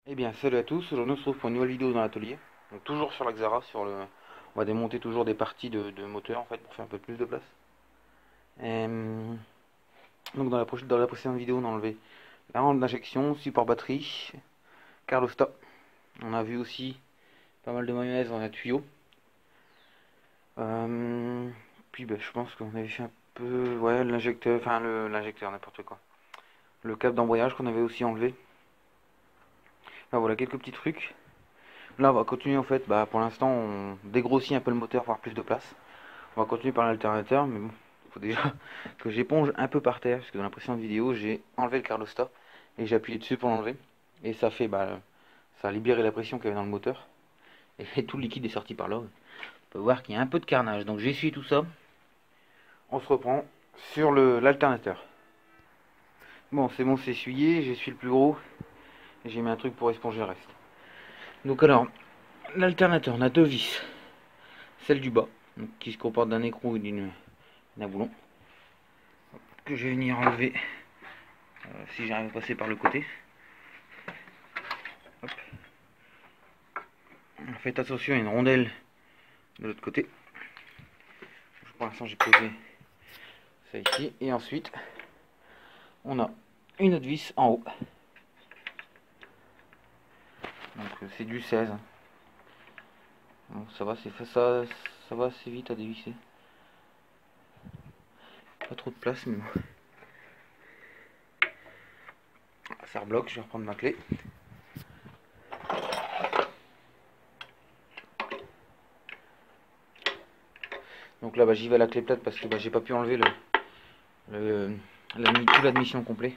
Eh bien salut à tous, aujourd'hui on se retrouve pour une nouvelle vidéo dans l'atelier. Donc toujours sur la Xara, on va démonter toujours des parties de moteur en fait pour faire un peu plus de place. Donc dans la précédente vidéo on a enlevé la rampe d'injection, support batterie, Carlosta. On a vu aussi pas mal de mayonnaise dans un tuyau. Puis je pense qu'on avait fait un peu, ouais, l'injecteur, enfin l'injecteur, n'importe quoi. Le câble d'embrayage qu'on avait aussi enlevé. Là voilà quelques petits trucs. Là on va continuer en fait, pour l'instant on dégrossit un peu le moteur pour avoir plus de place. On va continuer par l'alternateur, mais bon, il faut déjà que j'éponge un peu par terre, parce que dans la précédente vidéo j'ai enlevé le Carlosta et j'ai appuyé dessus pour l'enlever. Et ça fait, ça a libéré la pression qu'il y avait dans le moteur. Et tout le liquide est sorti par là. On peut voir qu'il y a un peu de carnage, donc j'ai essuyé tout ça. On se reprend sur l'alternateur. Bon c'est bon, c'est essuyé, j'ai essuyé le plus gros. Et j'ai mis un truc pour éponger le reste. Donc alors, l'alternateur, on a deux vis. Celle du bas, donc, qui se comporte d'un écrou et d'un boulon. Que je vais venir enlever si j'arrive à passer par le côté. Hop. Faites attention, il y a une rondelle de l'autre côté. Pour l'instant j'ai posé ça ici. Et ensuite, on a une autre vis en haut. Donc c'est du 16. Bon, ça va, ça va assez vite à dévisser. Pas trop de place, mais bon. Ça rebloque, je vais reprendre ma clé. Donc là j'y vais à la clé plate parce que j'ai pas pu enlever tout l'admission complet.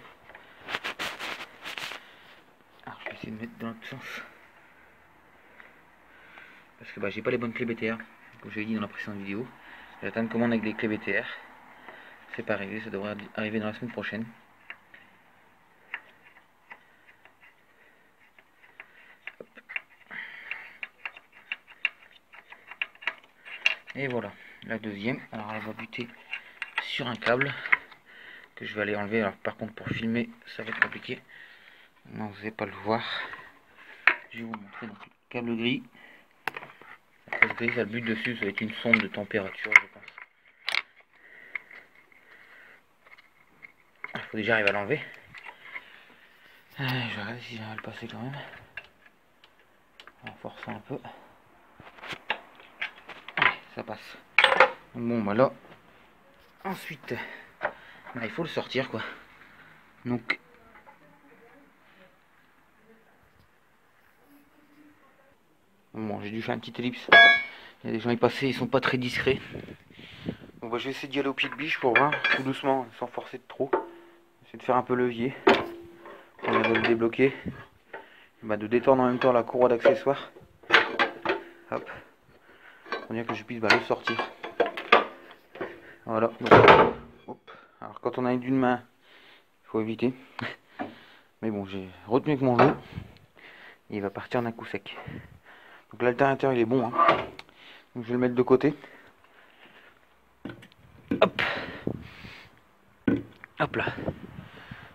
Alors je vais essayer de mettre dans l'autre sens. Parce que j'ai pas les bonnes clés BTR, comme je l'ai dit dans la précédente vidéo. J'attends une commande avec des clés BTR. C'est pas arrivé, ça devrait arriver dans la semaine prochaine. Hop. Et voilà, la deuxième. Alors elle va buter sur un câble que je vais aller enlever. Alors par contre pour filmer ça va être compliqué. Non, vous n'allez pas le voir. Je vais vous montrer donc le câble gris. La face grise, ça bute dessus, ça va être une sonde de température je pense. Il faut déjà arriver à l'enlever. Je vais regarder si j'arrive à le passer quand même. En forçant un peu. Allez, ça passe. Bon là. Ensuite, il faut le sortir quoi. Donc. Bon, j'ai dû faire une petite ellipse. Il y a des gens y passer, ils sont pas très discrets. Donc je vais essayer d'y aller au pied de biche pour voir, tout doucement, sans forcer de trop. Essayer de faire un peu levier. On va le débloquer. De détendre en même temps la courroie d'accessoires. Hop. Pour dire que je puisse le sortir. Voilà. Donc, hop. Alors quand on a d'une main, il faut éviter. Mais bon, j'ai retenu avec mon jeu. Et il va partir d'un coup sec. Donc l'alternateur il est bon. Donc je vais le mettre de côté. Hop. Hop là.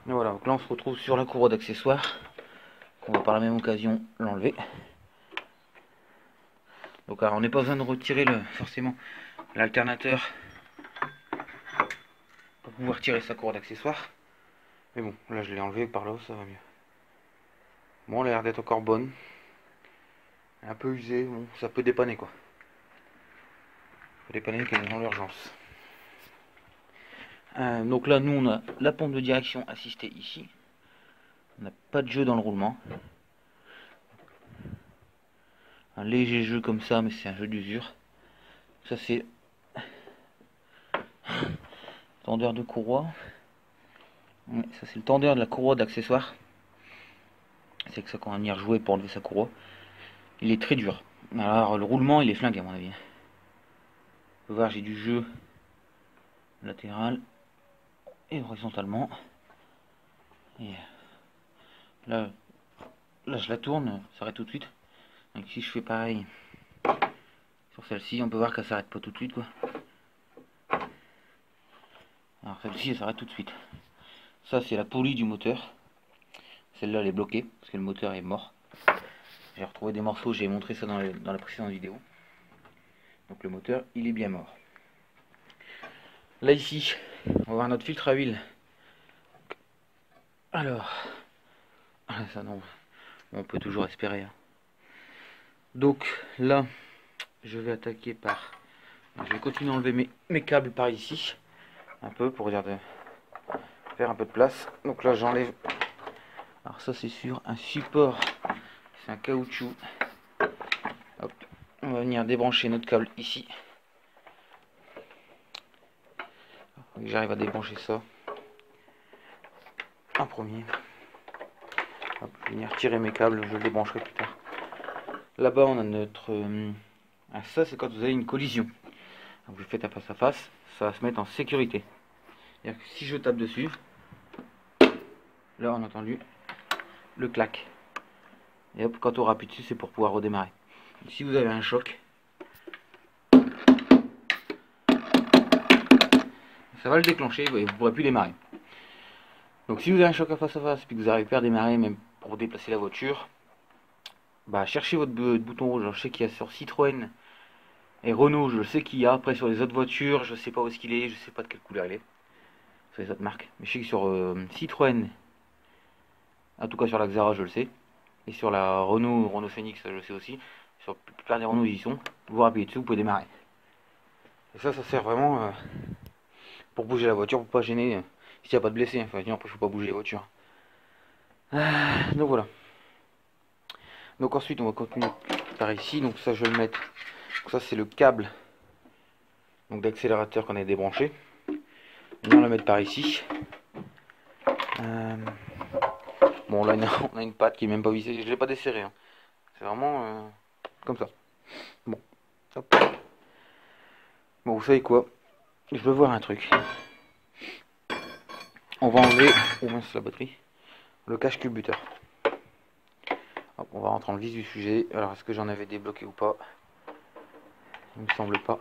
Et voilà, donc là on se retrouve sur la courroie d'accessoires. On va par la même occasion l'enlever. Donc alors on n'est pas besoin de retirer forcément l'alternateur pour pouvoir tirer sa courroie d'accessoires. Mais bon, là je l'ai enlevé par là, ça va mieux. Bon, elle a l'air d'être encore bonne. Un peu usée, bon, ça peut dépanner quoi. Ça peut dépanner quand même dans l'urgence. Donc là, nous on a la pompe de direction assistée ici. On n'a pas de jeu dans le roulement. Un léger jeu comme ça, mais c'est un jeu d'usure. Ça c'est tendeur de courroie. Ça c'est le tendeur de la courroie d'accessoire. C'est que ça qu'on va venir jouer pour enlever sa courroie. Il est très dur. Alors le roulement il est flingué à mon avis. Vous pouvez voir, j'ai du jeu latéral et horizontalement. Et là je la tourne, ça s'arrête tout de suite. Donc si je fais pareil sur celle-ci, on peut voir qu'elle s'arrête pas tout de suite quoi. Alors celle-ci elle s'arrête tout de suite. Ça c'est la poulie du moteur. Celle-là elle est bloquée parce que le moteur est mort. J'ai retrouvé des morceaux, j'ai montré ça dans la précédente vidéo. Donc le moteur il est bien mort. Là ici, on va voir notre filtre à huile. Alors, ça non, on peut toujours espérer. Donc là, je vais attaquer par... Je vais continuer à enlever mes câbles par ici. Un peu pour faire un peu de place. Donc là j'enlève. Alors ça c'est sur un support. C'est un caoutchouc. Hop. On va venir débrancher notre câble ici. J'arrive à débrancher ça. Un premier. Hop, je vais venir retirer mes câbles, je le débrancherai plus tard. Là-bas on a notre... ça c'est quand vous avez une collision. Donc, vous faites un face à face, ça va se mettre en sécurité. C'est-à-dire que si je tape dessus, là on a entendu le clac. Et hop, quand on appuie dessus, c'est pour pouvoir redémarrer. Si vous avez un choc, ça va le déclencher et vous ne pourrez plus démarrer. Donc si vous avez un choc à face, puis que vous n'arrivez pas à démarrer, même pour déplacer la voiture, bah cherchez votre bouton rouge. Alors, je sais qu'il y a sur Citroën et Renault, je sais qu'il y a. Après sur les autres voitures, je sais pas où est-ce qu'il est, je sais pas de quelle couleur il est. Sur les autres marques. Mais je sais que sur Citroën, en tout cas sur la Xara, je le sais. Et sur la Renault Phoenix, je le sais aussi. Sur la plupart des Renault, ils y sont. Vous appuyez dessus, vous pouvez démarrer. Et ça sert vraiment pour bouger la voiture, pour pas gêner. S'il n'y a pas de blessés, enfin, après, il ne faut pas bouger les voitures. Donc voilà. Donc ensuite, on va continuer par ici. Donc ça, je vais le mettre. Donc ça, c'est le câble d'accélérateur qu'on a débranché. On va le mettre par ici. Bon, là, on a une patte qui est même pas vissée. Je l'ai pas desserré. Hein. C'est vraiment comme ça. Bon. Hop. Bon, vous savez quoi? Je veux voir un truc. On va enlever, au moins c'est la batterie, le cache culbuteur. Hop, on va rentrer dans le vif du sujet. Alors, est-ce que j'en avais débloqué ou pas? Il me semble pas.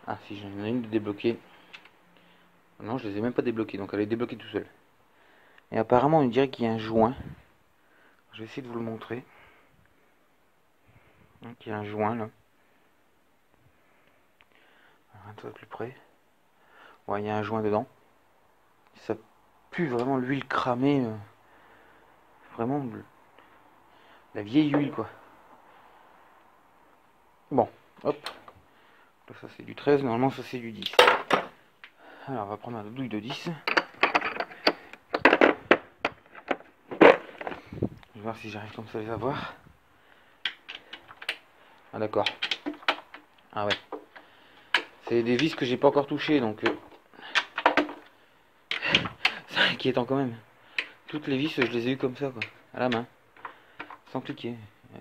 Ah, si, j'en ai une de débloquée. Non, je les ai même pas débloqués, donc elle est débloquée tout seul. Et apparemment, on dirait qu'il y a un joint. Je vais essayer de vous le montrer. Donc, il y a un joint là. Un peu plus près. Ouais, il y a un joint dedans. Ça pue vraiment l'huile cramée. Vraiment la vieille huile quoi. Bon, hop. Là, ça c'est du 13, normalement ça c'est du 10. Alors on va prendre un douille de 10. Je vais voir si j'arrive comme ça à les avoir. Ah d'accord. Ah ouais. C'est des vis que j'ai pas encore touchées donc c'est inquiétant quand même. Toutes les vis je les ai eues comme ça quoi, à la main. Sans cliquer.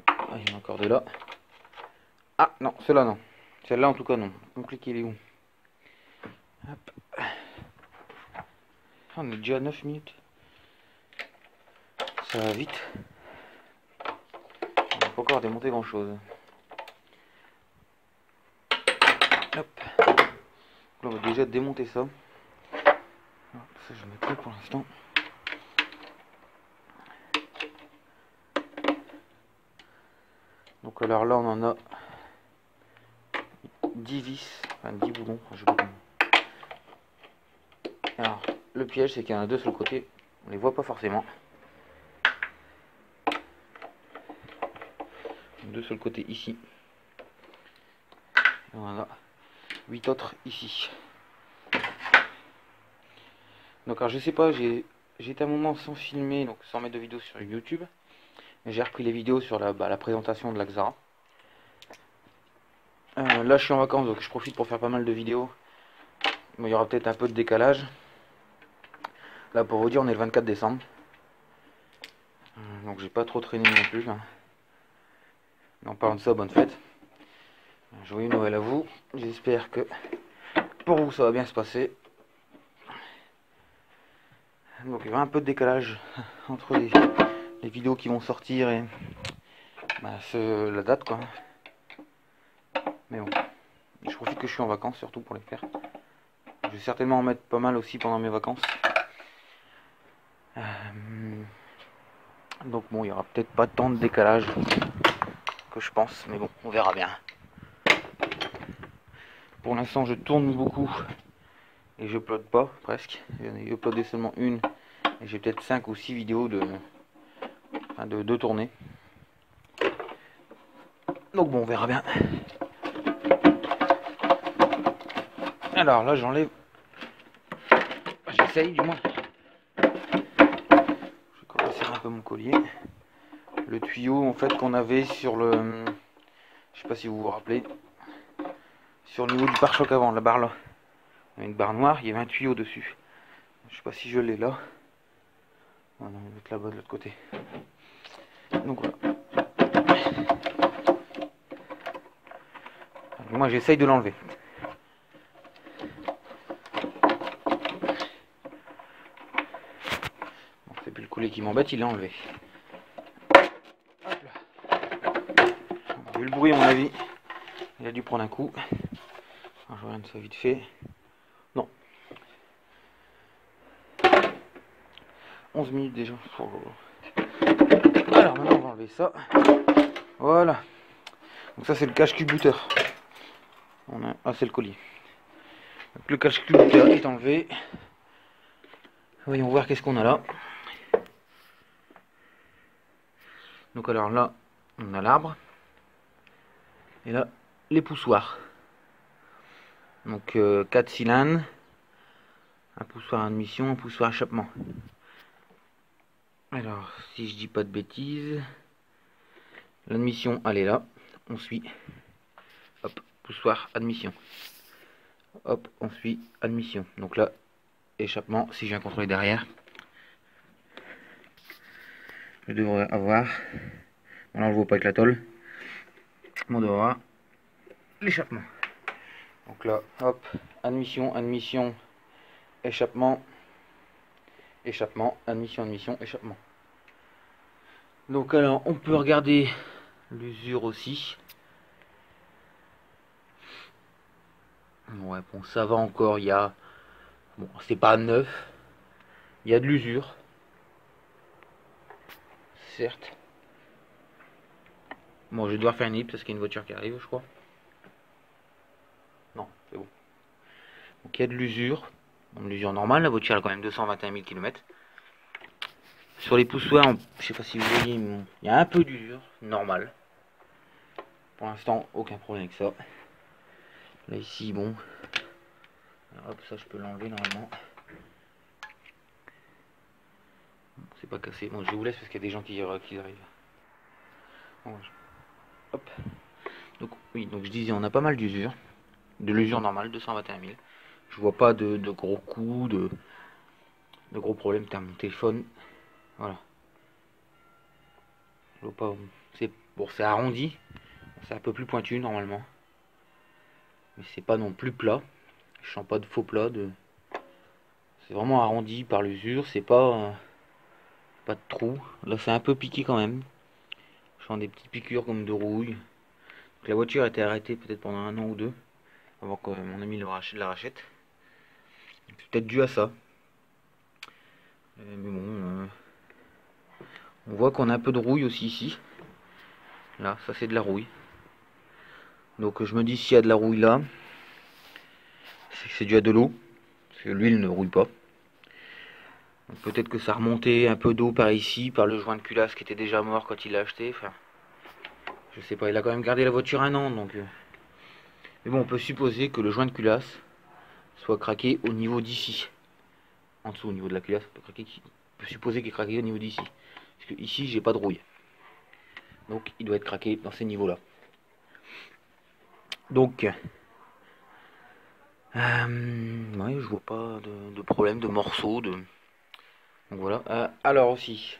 Ah, il y en a encore de là. Ah non, celle-là non. Celle-là en tout cas non. Mon clic il est où? Hop. Ah, on est déjà à 9 minutes. Ça va vite. On n'a pas encore démonté grand chose. Hop. Là, on va déjà démonter ça. Ça je mets plus pour l'instant. Donc alors là on en a 10 vis, enfin 10 boulons, je sais pas comment. Alors le piège c'est qu'il y en a deux sur le côté, on les voit pas forcément. Deux sur le côté ici. Et on en a 8 autres ici. Donc alors je sais pas, j'ai été un moment sans filmer, donc sans mettre de vidéo sur YouTube. J'ai repris les vidéos sur la présentation de la Xara. Là je suis en vacances donc je profite pour faire pas mal de vidéos. Mais il y aura peut-être un peu de décalage. Là pour vous dire on est le 24 décembre. Donc j'ai pas trop traîné non plus. Là. En parlant de ça, bonne fête. Joyeux Noël à vous. J'espère que pour vous ça va bien se passer. Donc il y aura un peu de décalage entre les vidéos qui vont sortir et la date quoi. Mais bon, je profite que je suis en vacances surtout pour les faire. Je vais certainement en mettre pas mal aussi pendant mes vacances. Donc bon, il y aura peut-être pas tant de décalage que je pense, mais bon, on verra bien. Pour l'instant, je tourne beaucoup et je upload pas presque. J'ai uploadé seulement une et j'ai peut-être 5 ou 6 vidéos de tournée. Donc bon, on verra bien. Alors là, j'enlève. J'essaye du moins. Je vais resserrer un peu mon collier. Le tuyau en fait qu'on avait sur le. Je sais pas si vous vous rappelez. Sur le niveau du pare-choc avant, la barre là. Il y avait une barre noire, il y avait un tuyau dessus. Je sais pas si je l'ai là. On va mettre là-bas de l'autre côté. Donc voilà. Moi j'essaye de l'enlever. Bon, c'est plus le collier qui m'embête, il est enlevé. Hop là. Vu le bruit à mon avis, il a dû prendre un coup. Alors, je regarde ça vite fait. Non. 11 minutes déjà. Alors maintenant on va enlever ça. Voilà. Donc ça c'est le cache-cubuteur. Ah c'est le collier. Donc, le cache-cubuteur est enlevé. Voyons voir qu'est-ce qu'on a là. Donc alors là on a l'arbre. Et là les poussoirs. Donc 4 cylindres. Un poussoir à admission, un poussoir à échappement. Alors si je dis pas de bêtises, l'admission elle est là. On suit. Hop, poussoir, admission. Hop, on suit, admission. Donc là, échappement, si je viens contrôler derrière, je devrais avoir, bon là on le voit pas avec la tôle, on devrait avoir l'échappement. Donc là, hop, admission, admission, échappement, échappement, admission, admission, échappement. Donc alors, on peut regarder l'usure aussi. Ouais, bon, ça va encore, il y a, bon, c'est pas neuf, il y a de l'usure, certes. Bon, je vais devoir faire une ellipse parce qu'il y a une voiture qui arrive, je crois. Non, c'est bon. Donc il y a de l'usure. Bon, l'usure normale, la voiture a quand même 221 000 km. Sur les poussoirs, je sais pas si vous voyez, il y a un peu d'usure, normal. Pour l'instant, aucun problème avec ça. Là ici, bon. Alors, hop, ça je peux l'enlever normalement. Bon, c'est pas cassé. Bon, je vous laisse parce qu'il y a des gens qui arrivent. Bon, hop. Donc oui, donc je disais, on a pas mal d'usure. De l'usure normale, 221 000. Je vois pas de gros coups, de gros problèmes. Putain, mon téléphone. Voilà. Je vois pas. C'est bon, c'est arrondi. C'est un peu plus pointu normalement. Mais c'est pas non plus plat. Je sens pas de faux plat. C'est vraiment arrondi par l'usure. C'est pas pas de trou. Là c'est un peu piqué quand même. Je sens des petites piqûres comme de rouille. Donc, la voiture a été arrêtée peut-être pendant 1 an ou 2 avant que mon ami la rachète. C'est peut-être dû à ça. Mais bon, on voit qu'on a un peu de rouille aussi ici. Là, ça c'est de la rouille. Donc je me dis s'il y a de la rouille là, c'est que c'est dû à de l'eau. Parce que l'huile ne rouille pas. Peut-être que ça remontait un peu d'eau par ici, par le joint de culasse qui était déjà mort quand il l'a acheté. Enfin, je sais pas, il a quand même gardé la voiture 1 an, donc. Mais bon, on peut supposer que le joint de culasse soit craqué au niveau d'ici. En dessous, au niveau de la culasse, on peut supposer qu'il est craqué au niveau d'ici. Parce que ici, j'ai pas de rouille. Donc, il doit être craqué dans ces niveaux-là. Donc, ouais, je vois pas de problème, de morceaux, Donc voilà. Alors aussi,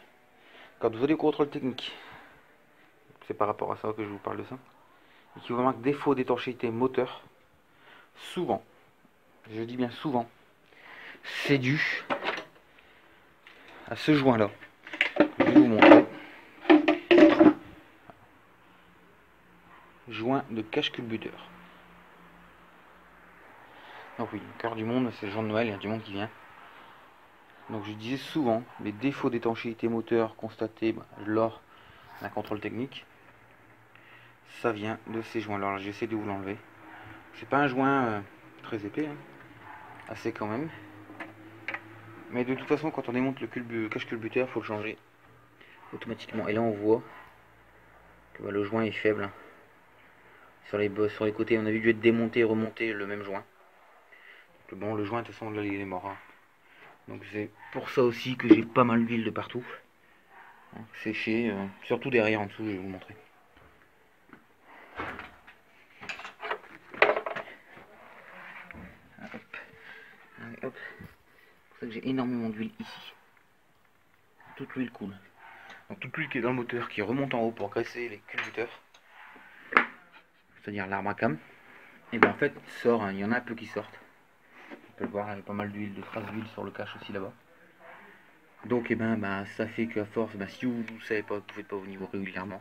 quand vous avez des contrôles techniques, c'est par rapport à ça que je vous parle de ça, et qui vous marque défaut d'étanchéité moteur, souvent, je dis bien souvent, c'est dû à ce joint là. Je vais vous montrer. Joint de cache-culbuteur. Donc oui, le cœur du monde, c'est le jour de Noël, il y a du monde qui vient. Donc je disais souvent, les défauts d'étanchéité moteur constatés lors d'un contrôle technique, ça vient de ces joints là. J'essaie de vous l'enlever. C'est pas un joint très épais, hein, assez quand même. Mais de toute façon, quand on démonte le cache-culbuteur, il faut le changer automatiquement. Et là on voit que le joint est faible. Sur les côtés, on a vu dû être démonté et remonté le même joint. Donc, bon, le joint de toute façon là il est mort, hein. Donc c'est pour ça aussi que j'ai pas mal d'huile de partout. Séché, surtout derrière en dessous, je vais vous montrer. Hop. Allez, hop. C'est pour ça que j'ai énormément d'huile ici. Toute l'huile coule. Donc toute l'huile qui est dans le moteur, qui remonte en haut pour graisser les culbuteurs, c'est-à-dire l'arbre à cam, et bien en fait sort, hein, il y en a un peu qui sortent. On peut le voir, il y a pas mal d'huile, de traces d'huile sur le cache aussi là-bas. Donc ça fait qu'à force, si vous ne savez pas, vous ne pouvez pas au niveau régulièrement,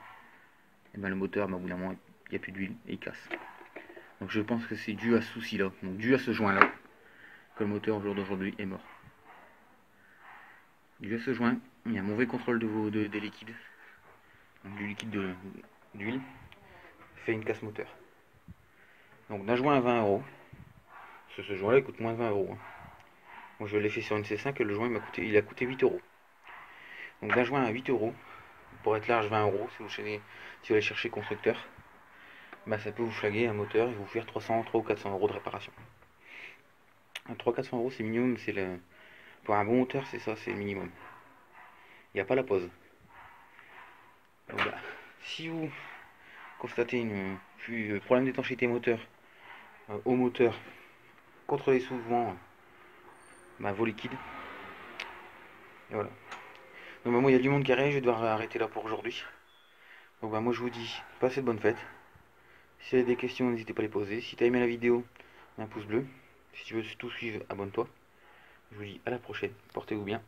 et le moteur, au bout d'un moment, il n'y a plus d'huile et il casse. Donc je pense que c'est dû à ce souci là, donc dû à ce joint là, que le moteur au jour d'aujourd'hui est mort. Dû à ce joint, il y a un mauvais contrôle des liquides, donc du liquide d'huile, fait une casse moteur. Donc d'un joint à 20 euros, ce joint là il coûte moins de 20 euros. Hein. Moi je l'ai fait sur une C5 et le joint il a coûté 8 euros. Donc d'un joint à 8 euros, pour être large 20 euros, si vous allez chercher constructeur, ça peut vous flaguer un moteur et vous faire 300, 300 ou 400 euros de réparation. 300-400 euros c'est minimum, pour un bon moteur c'est ça, c'est le minimum. Il n'y a pas la pause. Donc, si vous constatez un problème d'étanchéité moteur au moteur, contrôlez souvent vos liquides. Et voilà. Donc moi il y a du monde qui arrive, je vais devoir arrêter là pour aujourd'hui. Donc moi je vous dis, passez de bonnes fêtes. Si vous avez des questions, n'hésitez pas à les poser. Si tu as aimé la vidéo, un pouce bleu. Si tu veux tout suivre, abonne-toi. Je vous dis à la prochaine. Portez-vous bien.